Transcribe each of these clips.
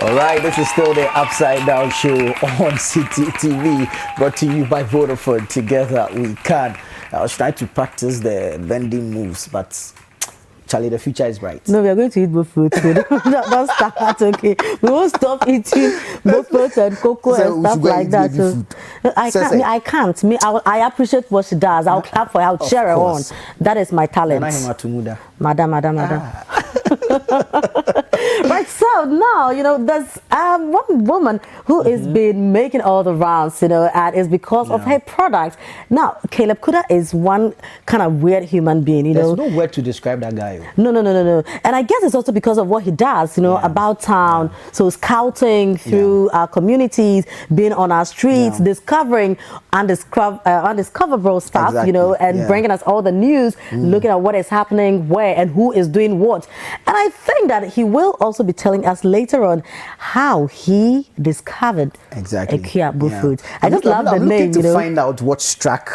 All right, this is still the Upside Down Show on CTTV, brought to you by Vodafone. Together we can. I was trying to practice the bending moves, but Charlie, the future is bright. No, we are going to eat both fruits. Don't start, okay? We won't stop eating both fruits and cocoa and stuff like that. So I can't. I appreciate what she does. I'll clap for her. I'll cheer her on. That is my talent. Madam. Right, so now, there's one woman who is been making all the rounds, and it's because of her product. Now, Caleb Kuda is one kind of weird human being, There's no word to describe that guy. No. And I guess it's also because of what he does, about town. So scouting through our communities, being on our streets, discovering undiscoverable stuff, and bringing us all the news, looking at what is happening, where, and who is doing what. And I think that he will also be telling us later on how he discovered Ekuabo fruit. I just love the name, to find out what struck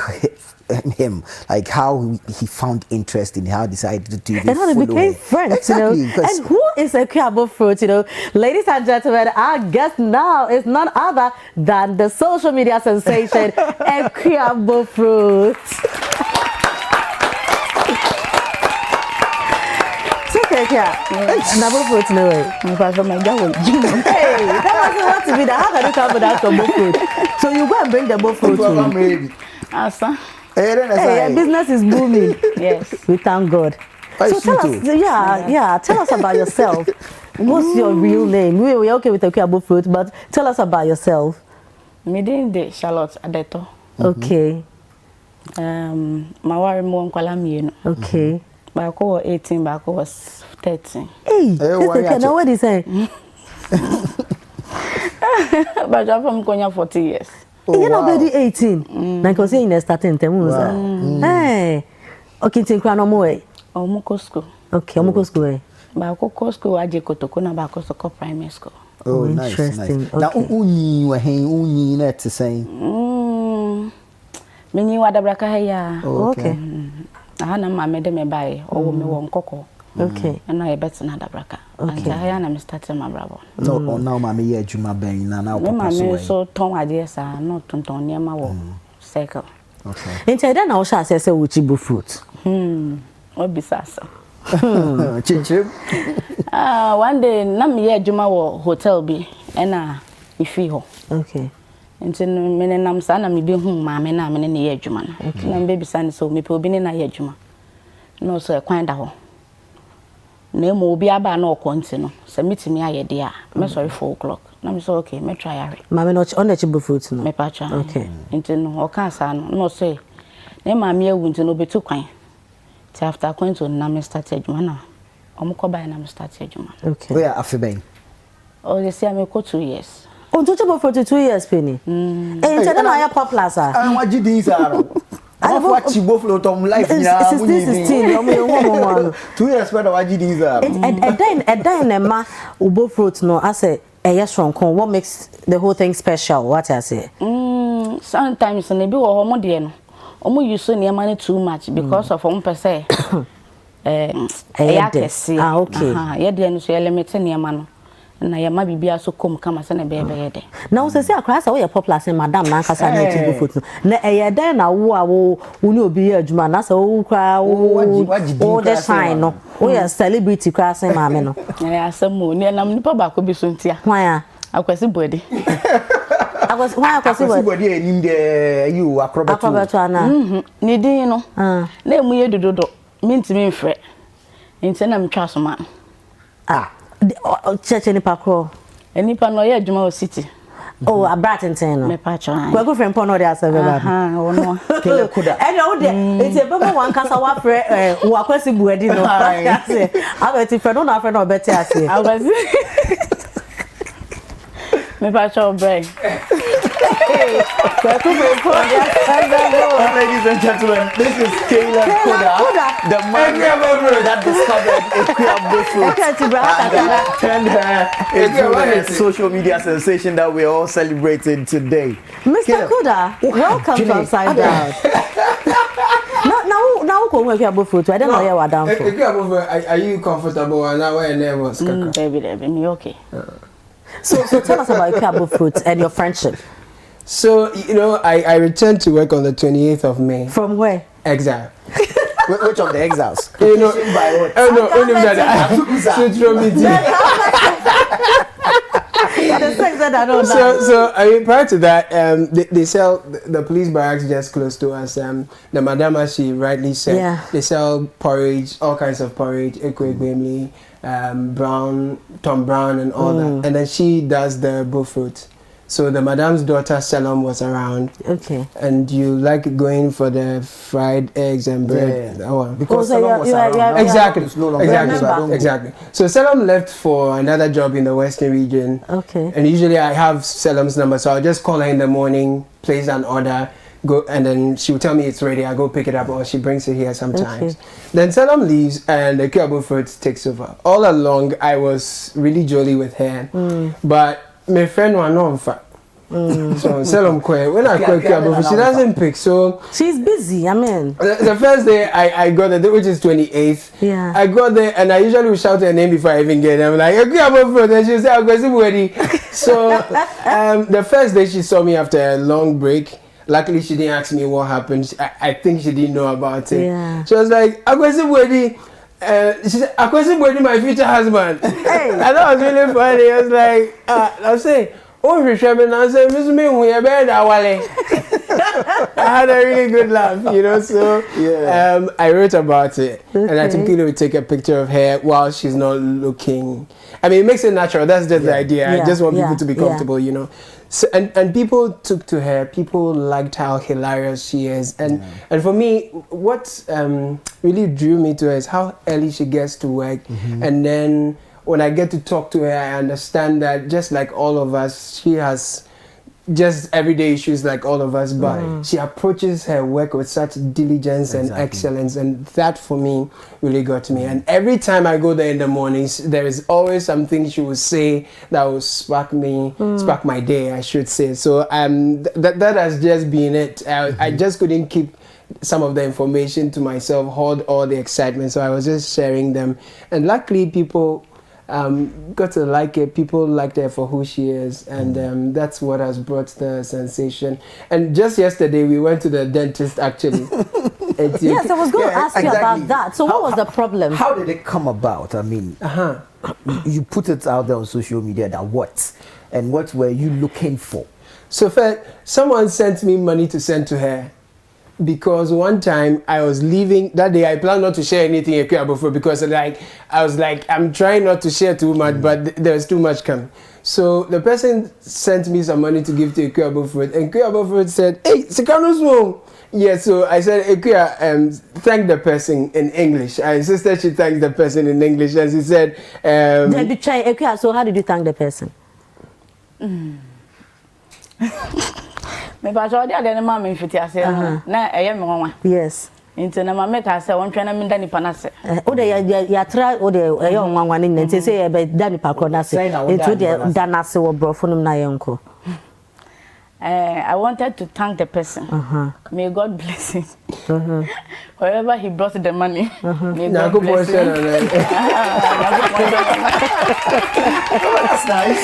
him, like how he found interest in how he decided to even and how they became friends, And who is Ekuabo fruit, Ladies and gentlemen, our guest now is none other than the social media sensation Ekuabo fruit. Nabo fruit, no way. Hey, that wasn't what to be that. How can you come without the fruit? So you go and bring the fruit. Hey, business is booming. Yes, we thank God. So tell us, tell us about yourself. What's your real name? We're okay with the Ekuabo fruit, but tell us about yourself. My name is Charlotte Adeto. Okay. Mawari mo nkwala mienu. Okay. Bako was 18, Bako was 13. Hey, now what is it? But I'm from Konya 40 years. You're already 18. Now because you're starting to Hey, okay, think no more. Omoko school. Okay, Omoko school. Bako school aje kotoko na Bako soko primary school. Oh, interesting. Nice. Now, uni net to say. Mini wadabraka ya. Okay. Ahana mama de me buy or me won koko. Okay. And I bet na dabraka. Okay. And I started my bravo. No, now mama ye juma ben na now papa so ton ideas are not ton near my wall cycle. Okay. Inside that now shall say Ekuabo fruit. What bisasa. Chinchim. One day na me ye juma wo hotel bi na ifi ho. Okay. Nti me nam sa na me bi hu maame na me ne ye adwuma no. Na me bi sa ne so me pe obi ne na ye adwuma. No so e kwan da ho. Na mo obi aba na okonti no. Se mitimi aye de a, me sorry 4 o'clock. Na me so okay, me try are. Maame no on Ekuabo fruit no. Me pa try. Okay. Nti no o kan sa no say na maame awu nti no betu kwan. Ti after kwan to na me start adwuma na. Omko ba na me start adwuma. Okay. Where afeben? Oh, they say me ko 2 years. On Ekuabo for 2 years, Penny. And then I have popular, sir. I want you these are. I watch you both float on life now. 16. 2 years better what you these are. And then ma ubo fruit no I say yes from corn. What makes the whole thing special? What I say? Sometimes ne bi wo ho mo de no. Omo use so near money too much because of on per se. Okay. Ye de no so limit near man. Na ya ma bibia so kom kama se na be de. Na wo se akra sa wo ye popular say madam na nkasa na Ekuabo fruit. Na eye den na wo ni obi ye adwuma na sa wo kra wo the sign no. Wo ye celebrity kra say maame no. Ya asemo ni nam nipa ba ko bi so ntia. Hwan Akwasi body. Akwasi body enim de you acrobat ana. Ni din no. Na emu ye dododo. Mintimi mfre. Nti na mtwa so ma. Church any pakro. Enipa no ye adwuma o city. Oh, a Bratinton. Me patcha. Go friend pon no dey asebe ba. Oh no. Caleb Kuda. And o dey it's a bebe one kasa wa frɛ wo akwasi buadi no. I say, I bet friend no friend no better ase. Akwasi. Me patcha break. Ladies and gentlemen, this is Caleb Kuda, the man that discovered Ekuabo fruit and turned her into a social media sensation that we're all celebrating today. Mr. Kuda, welcome to Upside Down. Now, Ekuabo fruit. I don't know what down for. Are you comfortable? And now we're nervous. Baby, me okay. So tell us about Ekuabo Fruit and your friendship. So, you know, I returned to work on the 28th of May. From where? Exile. Which of the exiles? You know, by what? oh no, only that. So I mean, prior to that, they sell the police barracks just close to us. The madam, as she rightly said, they sell porridge, all kinds of porridge, equibimely, brown, Tom Brown, and all that. And then she does the bullfruit. So the madam's daughter Salom was around. Okay. And you like going for the fried eggs and bread. Yeah. Oh, because Salom was around. Exactly. Exactly. Exactly. So Salom left for another job in the Western region. Okay. And usually I have Salom's number, so I'll just call her in the morning, place an order, go, and then she will tell me it's ready. I go pick it up, or she brings it here sometimes. Okay. Then Salom leaves, and the Ekuabo Fruit takes over. All along, I was really jolly with her, but my friend was not on fire. So Salom when I call Ekuabo Fruit, she doesn't pick. So she's busy. I mean, the first day I got there, which is 28th. Yeah. I got there and I usually will shout her name before I even get there. I'm like, Ekuabo Fruit, and she'll say, I'm ready. So the first day she saw me after a long break. Luckily, she didn't ask me what happened. I think she didn't know about it. Yeah. She was like, Akwesi, she said, Akwesi, my future husband. Hey. And that was really funny. I was like, I'll say, oh, I had a really good laugh, you know. So I wrote about it, and I typically would take a picture of her while she's not looking. I mean, it makes it natural. That's just the idea. I just want people to be comfortable, you know. So, and people took to her. People liked how hilarious she is, and for me, what really drew me to her is how early she gets to work, and then when I get to talk to her, I understand that just like all of us, she has just everyday issues like all of us, but she approaches her work with such diligence and excellence, and that for me really got me. And every time I go there in the mornings, there is always something she will say that will spark my day, I should say. So that has just been it. I just couldn't keep some of the information to myself, hold all the excitement, so I was just sharing them, and luckily people got to like it. People liked her for who she is, and that's what has brought the sensation. And just yesterday we went to the dentist actually. Yes, I was going to ask you about that. So what was the problem? How did it come about? I mean, you put it out there on social media that what were you looking for? So first, someone sent me money to send to her. Because one time I was leaving that day, I planned not to share anything Ekuabo Fruit because I was like, I'm trying not to share too much, but there's too much coming. So the person sent me some money to give to Ekuabo Fruit, and Ekuabo Fruit said, "Hey, Sikano's home." Yeah, so I said, Ekuya, thank the person in English. I insisted she thanked the person in English, and she said, Ekuya, so how did you thank the person? Me ba so dia de ma me mfiti ase na eye me nwa. Yes. Nti na ma make ase won twa na me da nipa na se. O de ya tra o de eye nwa ne nti se e be da nipa kro na se. Etu de da na se wo brofo num na yenko. I wanted to thank the person. May God bless him. Wherever he brought the money. May God bless him. That's nice.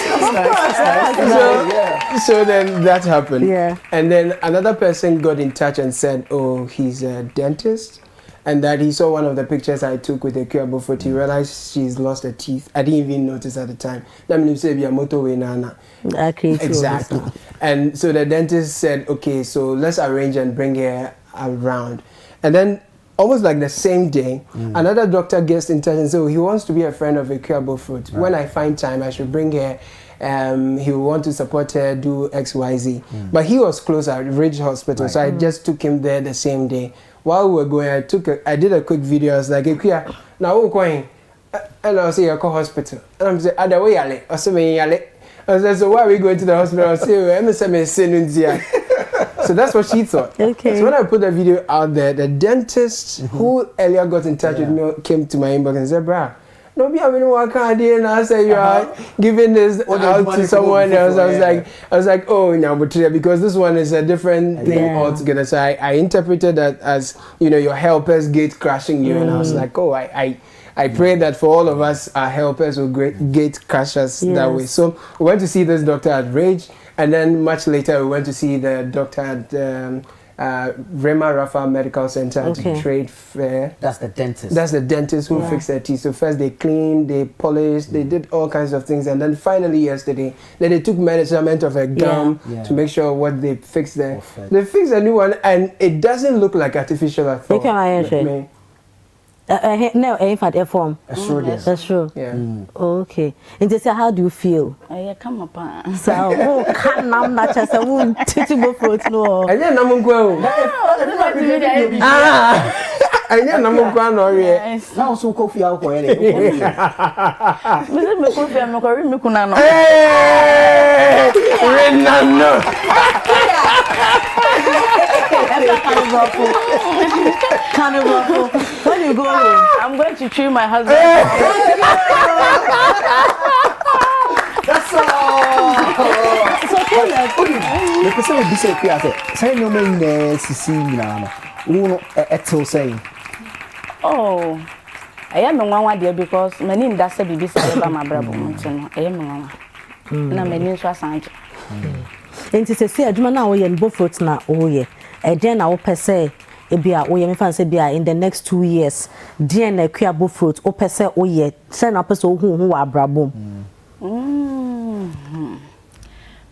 So then that happened. Yeah. And then another person got in touch and said, oh, he's a dentist. And that he saw one of the pictures I took with the Ekuabo Fruit. He realized she's lost her teeth. I didn't even notice at the time. That means say be a motorway nana. Exactly. And so the dentist said, okay, so let's arrange and bring her around. And then almost like the same day, another doctor gets in touch and said, oh, he wants to be a friend of Ekuabo Fruit. Right. When I find time, I should bring her. He will want to support her, do XYZ. But he was close at Ridge Hospital, so I just took him there the same day. While we were going, I did a quick video. I was like, Ekuya, now we're going. And I was say, Eko Hospital. And I'm saying, Ada, where yale? I said, yale. I said, so why are we going to the hospital? I said, so that's what she thought. Okay. So when I put the video out there, the dentist who earlier got in touch with me came to my inbox and said, brah, no be having one card here and I say you are giving this out to someone else. I was like, oh no, but because this one is a different thing altogether. So I interpreted that as, you know, your helper's gate crashing you, and I was like, oh, I I pray that for all of us, our helpers will gate crashers that way. So we went to see this doctor at Rage, and then much later we went to see the doctor at Rema Rafa Medical Center at the Trade Fair. That's the dentist. That's the dentist who fixed their teeth. So first they cleaned, they polished, they did all kinds of things, and then finally yesterday, then they took measurement of a gum to make sure what they fixed there. They fixed a new one, and it doesn't look like artificial at all. No, in fact, a form. That's true. Yeah. Okay. And they say, how do you feel? I come up. So, can't not just a wound to fruit. No. And then I'm going. And then I'm going on here. Now, so coffee out for any. When you go home, I'm going to treat my husband. That's all. The person will be so clear. Say no man, see now. Uno eto saying. Oh, I am no one there because many in that said be beside my brother. I am no one. Na many so asanj. Enti se say adwuma na wo ye no fruit na wo ye. E den na wo pese e bia wo ye me fan say bia in the next 2 years den na akuabo fruit wo pese wo ye say na pese wo hu wa abrabom.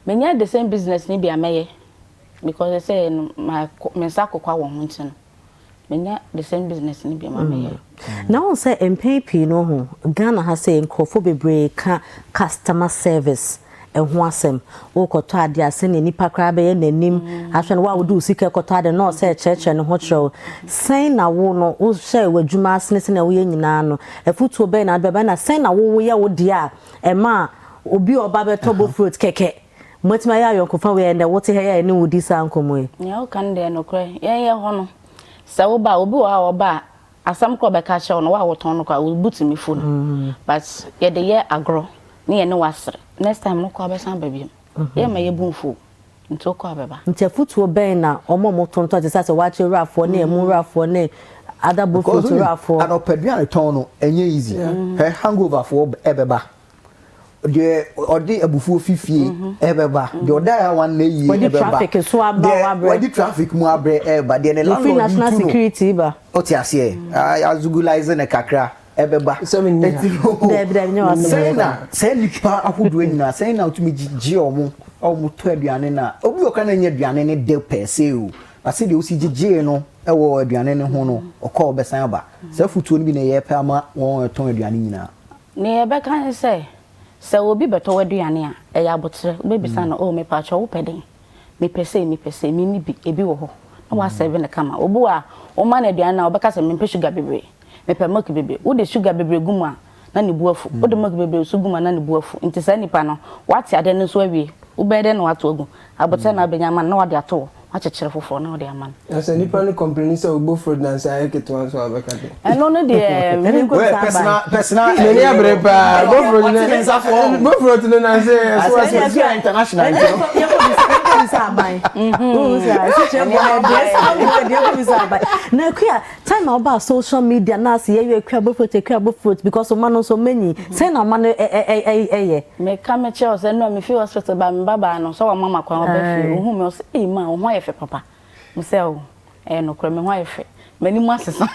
Many the same business ni bia meye because I say my mensako kwa wo hu nti no. Many the same business ni bia meye. Now on say MPP no ho Ghana has say nkofo bebre ka customer service. Ehun asem wo koto ade ase ne nipa kra be ye nanim ahwe no wa wo do sika koto ade no se cheche ne ho chew sen na wo no wo hye wadwuma ase ne na wo ye nyina no efutuo be na be na sen na wo ye wo dia e ma obi oba be tobo fruit keke motima ya yon kofa we ende wote he ya ne wo di sa nkomo e nya wo kan de no kre ye ho no se wo ba obi wa wo ba asam ko be ka che no wa wo ton no kwa wo butimi fu no but ye de ye agro ne ye ne wasre next time no kwa be san baby ye ma ye bunfu nto kwa beba nti afutuo ben na omo tonto je say wa che rafo ne emu rafo ne other bufu to rafo and opeduan ton no enye easy hangover for ebeba de odi abufu fifie ebeba de oda one na yi ebeba traffic so aba wa bre odi traffic mu abre eba de ne landlord national security ba oti ase azugulize ne kakra ebeba say nipa ahodo nyina say na otumi gigi omo to aduane na obi oka na nya aduane ne de pese o ase de osi gigi no ewo aduane ne ho no okọ obesan ba say futuo no bi na ye pe ama won ton aduane nyina ne be kan say obi beto aduane a e ya botre obebisa na o me pa cho wo peden me pese mi ni bi ebi wo ho na wa serve ne kama obu a o ma na aduane na obeka say me pe sugar bebre me pe milk bebe wo de sugar bebre guma na ne buafu wo de milk bebe so guma na ne buafu nti sa nipa no wate ade no so awie wo be de na wato agu abote na benyama na wade ato wachechere fofo na wade aman asa nipa no complain say ogbo fraud na say eketo an so abeka de eno no de me ko personal many abrepa go fraud no na say so international na kuya time about social media na say you akuabo fruit because o man so many say na man me come che say no me feel hospital ba me baba no so wa mama kwa oba fi hu me say e ma ho ayefe papa me say o no kra me ho ayefe mani mu asesa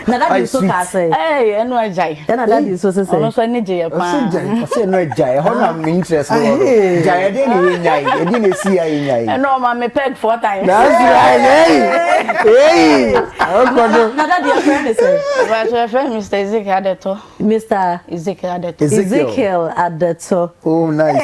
na that is so ka say eno ajai na that is so say ono so ne je pa say no ajai ho na me interest no jai de ni nyai e di na si ai nyai no ma me peg 4 times that's right hey na that your friend is but your friend Mr. Ezekiel Adeto oh nice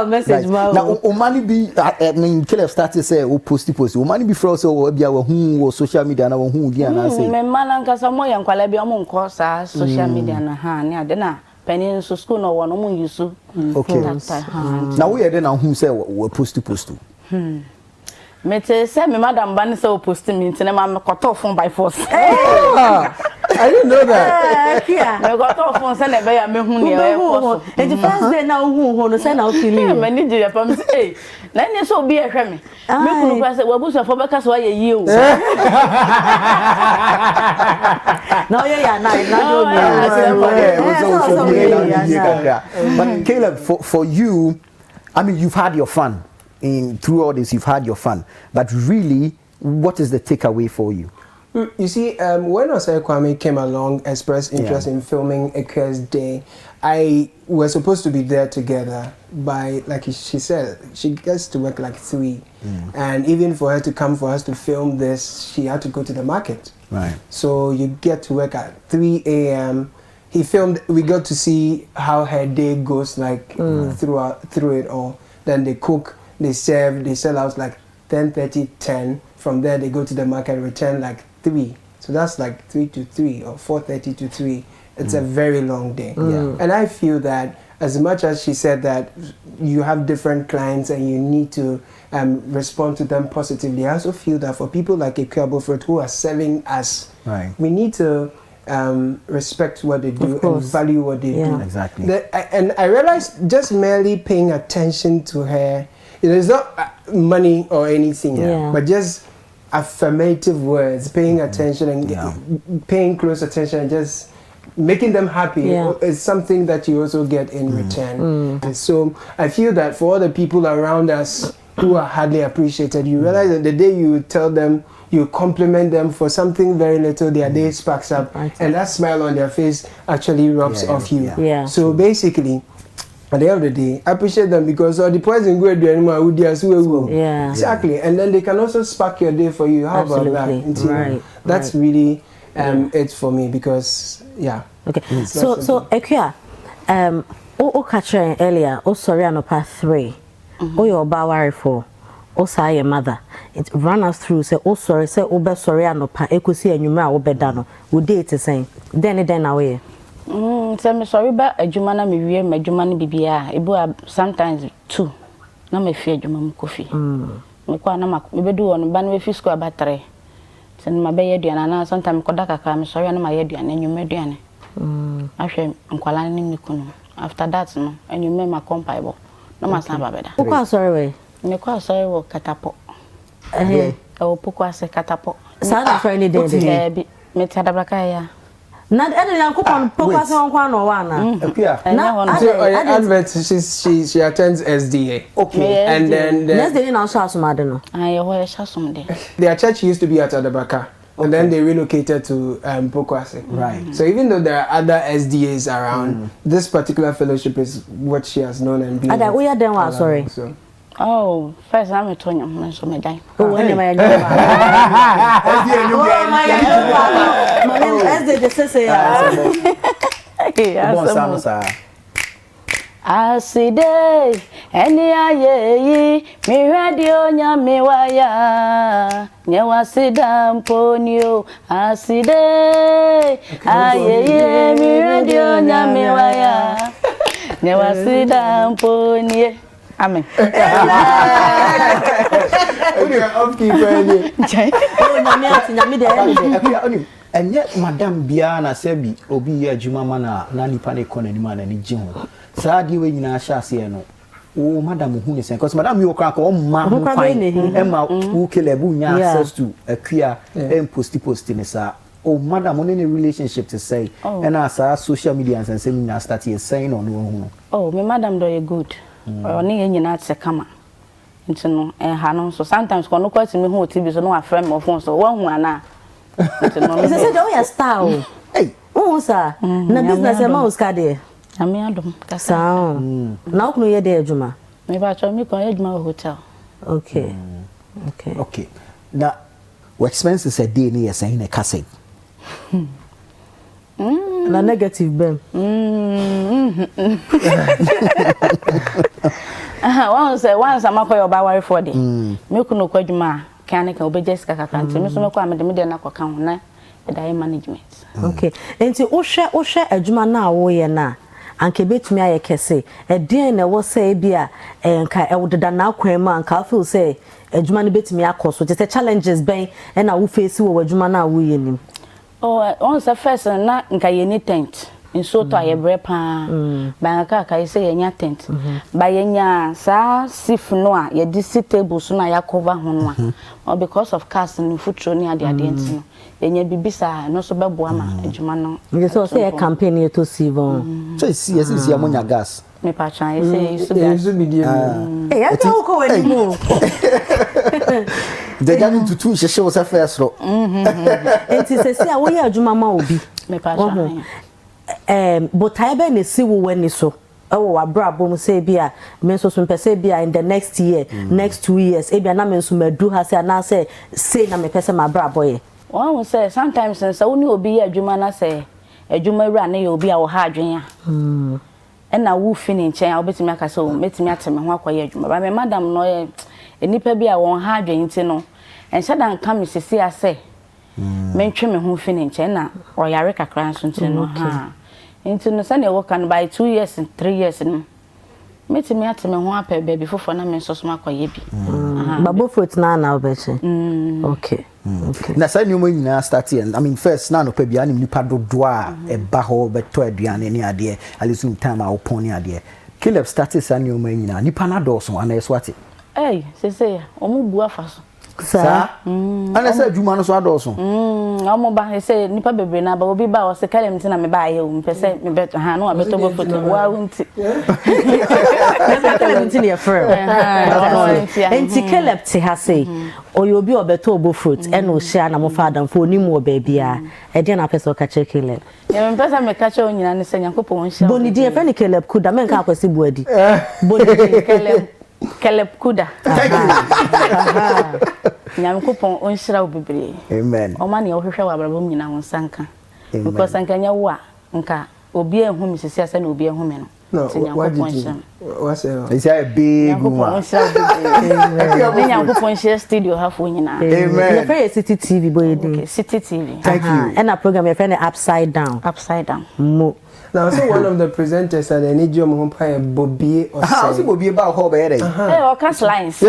message na o mani bi me kill started say o post o mani bi from so bia wo hu social media na wo hu dia na say me mana nka mo yan kwala bia mo nko sa social media na ha ne ade na penin so school no wono mo yusu okay na wo ye de na hu say wo post me te say me madam ban say o post me ntine ma me koto phone by force I didn't know that. Yeah. I got off on Sunday by a mehun. And the first day now who send out feeling. Many did from say. Let me so be a crummy. Me couldn't pass it. What was a for because why you? No, yeah, But Caleb, for you, I mean, you've had your fun through all this. You've had your fun, but really, what is the takeaway for you? You see, when Osei Kwame came along, expressed interest in filming Ekua's Day, I was supposed to be there together. By like she said, she gets to work like 3, and even for her to come for us to film this, she had to go to the market. Right. So you get to work at 3 a.m. He filmed. We got to see how her day goes like through it all. Then they cook, they serve, they sell out like 10:30, 10. From there they go to the market, return like 3. So that's like 3 to 3 or 4:30 to 3. It's a very long day. And I feel that as much as she said that you have different clients and you need to respond to them positively, I also feel that for people like Ekua Bofrot who are serving us, we need to respect what they do and value what they do. Exactly. And I realized just merely paying attention to her, it's not money or anything, but just affirmative words, paying attention and paying close attention and just making them happy is something that you also get in return. And so I feel that for all the people around us who are hardly appreciated, you realize that the day you tell them, you compliment them for something very little, their day sparks up, and that smile on their face actually rubs off you. So basically, at the end of the day, I appreciate them because all the poison go to anyone who does exactly, and then they can also spark your day for you. How about that? That's really it for me because okay. So Ekua, o catcher earlier, sorry, anopa 3. Your bawari 4. Say your mother. It run us through. Say sorry. Say sorry anopa. Ekusi enyumra obedano. We date saying. Then away. Say me sorry ba adwuma na me wie me adwuma ni bibia ebu sometimes 2 na me fie adwuma mu kofi me kwa na me bedu won ba na we fi school about 3 say ma be yeduana na sometimes koda kaka me sorry na ma yeduana enyuma aduane ahwe nkwala ni kunu after that no enyuma ma compaibo na ma san ba beda kwa sorry we me kwa sorry wo katapo o pokwa se katapo sa na sorry ni dey bi me tadabaka ya na eden coupon focus on kwa no one Advert, she attends SDA. Okay. And then SDA now show some no. Their church used to be at Adabaka. And then they relocated to Pokwase. Right. So even though there are other SDAs around, this particular fellowship is what she has known and been. We are then sorry. So. Oh, first I'm a Tonya, so me die. Oh, anyway, I see day, any aye, me radio nyame waya, nyawa sidam ponyo, I see day, aye, me radio nyame waya, nyawa sidam ponyo. Amen. And yet, Madame Biana Sebi, Obi Juma Mana, Nani Panicon and Man and Jim. Sadi when you shall see no. Oh, Madame Hunis, because Madame you crack on Emma who kill a boon access to a queer and posting a oh, Madam, on any relationship to say, and as our social media and seminar started saying on no. Oh, my Madam, do you good? Or near you not say come into no and Hanon. So sometimes when no question me who TV so no a friend of phone so one now. It's a said, oh, yes, style. Hey, oh, sir, no business a mouse caddy. I mean, I don't sound. Now, no, you're there, Juma. Maybe I try me call my hotel. Okay. Okay. Now, what expenses a day near saying a cassette? Na negative bem. Once I'm a call about for the me kuno kwadwuma kan ka obejes kaka kan me so me kwa me de na kwa kan na e management. Okay. Enti wo hwe adwuma na wo ye na anka betumi aye kese e den na wo say bia enka e wodeda na akwan ma anka feel say adwuma no betumi akoso just challenges ben e na wo face wo adwuma na wo ye nim. Oh, once a first na nka ye ni tent. Nso to ayebre pa. Ba nka ka say ye nya tent. Ba ye nya sa sif no a ye di sit table so na ya cover ho no a. Or because of cast and futuro ni ade ntino. Ye nya bibisa no so beboa ma adwuma no. You so say a campaign to see on. So see amonya gas. Me pa chan say so gas. Eh, ya ko wani mu. The gathering to two she was a first ro. Enti se se a wo ye adwuma ma obi. Me pa chan. But I be ne si wo wani so. Oh, abrabo mu say bia me so mpese bia in the next year, next 2 years, e bia na me nso madu ha say na say na me pese ma abrabo ye. One say sometimes since woni obi ye adwuma na say adwuma wura na ye obi a wo ha adwen a. Na wo fini nchen a obetimi aka say o metimi ateme ho akoye adwuma. Ba me madam no ye enipa bia won ha adwen nti no. Enhya dan ka me sisi ase. Mentwe me ho fini nchen na oyare kakra nso nti no ha. Into no send work and by 2 years and 3 years no meti me ateme ho apɛ baby fofo na me nso so makoye bi babo fruit na obeche okay na say new money na start here. I mean first na no pa bia ni nipa dodo a e ba ho beto aduane ne ade at least in time a opon ne ade Caleb started say new money na nipa na do so ana eswate say omu bu afa so sa ana say adwuma no so adoso omo ba say nipa bebre na ba obi ba o se Caleb ntina me ba ye o mpese me beto ha no abeto bo foto wa unti Caleb ntina ye frem enti Caleb ti ha say oyobi obeto bo fruit e no hia na mo fa fo ni mu obabia e de na pese o ka che Caleb ye me pese me ka che onyina ne se Nyankopon hia boni di e fe ni Caleb kuda men ka akwasi buadi boni di Caleb kuda Nyankopon onhyira obebre amen o ma ne ohwehwe wa abrabom nyina ho sanka because sanka nya wo a nka obi ehun mi sisi ase na obi ehun me no Nyankopon it's a big one Nyankopon share studio half nyina amen your friend City TV boy dey City TV thank you and a program your friend upside down mo now so one of the presenters at any job home pay Bobby or say Bobby about how be there o cast lines oh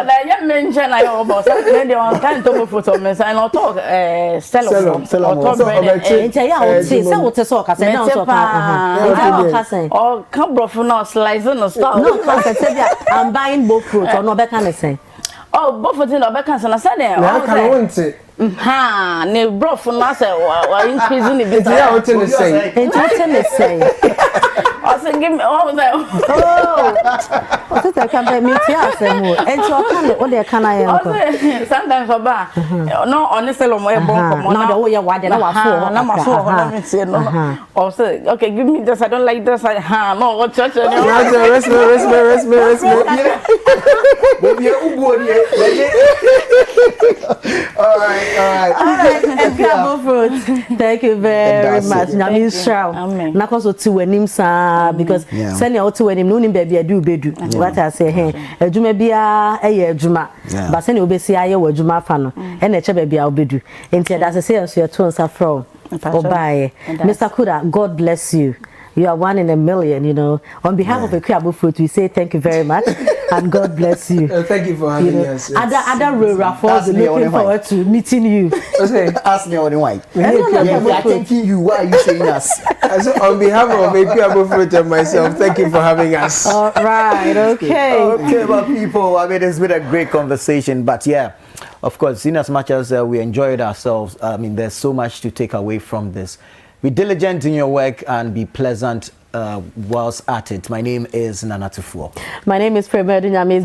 that you mention I about maybe on can to photo me say no talk sell enti ya o ti say o ti so ka say na so ka oh can brofu no slice no stop no ka say I'm buying both fruits or no be can say oh both fruits no be can say na say na can want ha ne brofu no say wa increase ni bit ya o ti say enti o ti say I say give me oh o ti can be me ti asemo enti o kan o de kan aye nko sometimes oba no on sell mo e bon komo na do ye wade na wa so na ma so na me say no or say okay give me this I don't like this no what church no rest Bobby ubu ori all right thank you very much Nyame show na koso ti wanim sa because send your to wanim no nim baby adu bedu what I say adwuma bia eye adwuma ba send obesi aye wadwuma fa no e na eche baby a obedu enti da say so your to nsa from obaye Mr. Kuda, God bless you. You are 1 in a million, you know. On behalf of Ekuabo Fruit, we say thank you very much and God bless you. Thank you for having us. Other rural folks looking forward to meeting you. Ask me on white. We are thanking you. Why are you saying us? So on behalf of Ekuabo Fruit and myself, thank you for having us. All right, okay. Okay, well, people, I mean, it's been a great conversation, but yeah, of course, in as much as we enjoyed ourselves, I mean, there's so much to take away from this. Be diligent in your work and be pleasant whilst at it. My name is Nana Tufuo. My name is Premier Dunyame.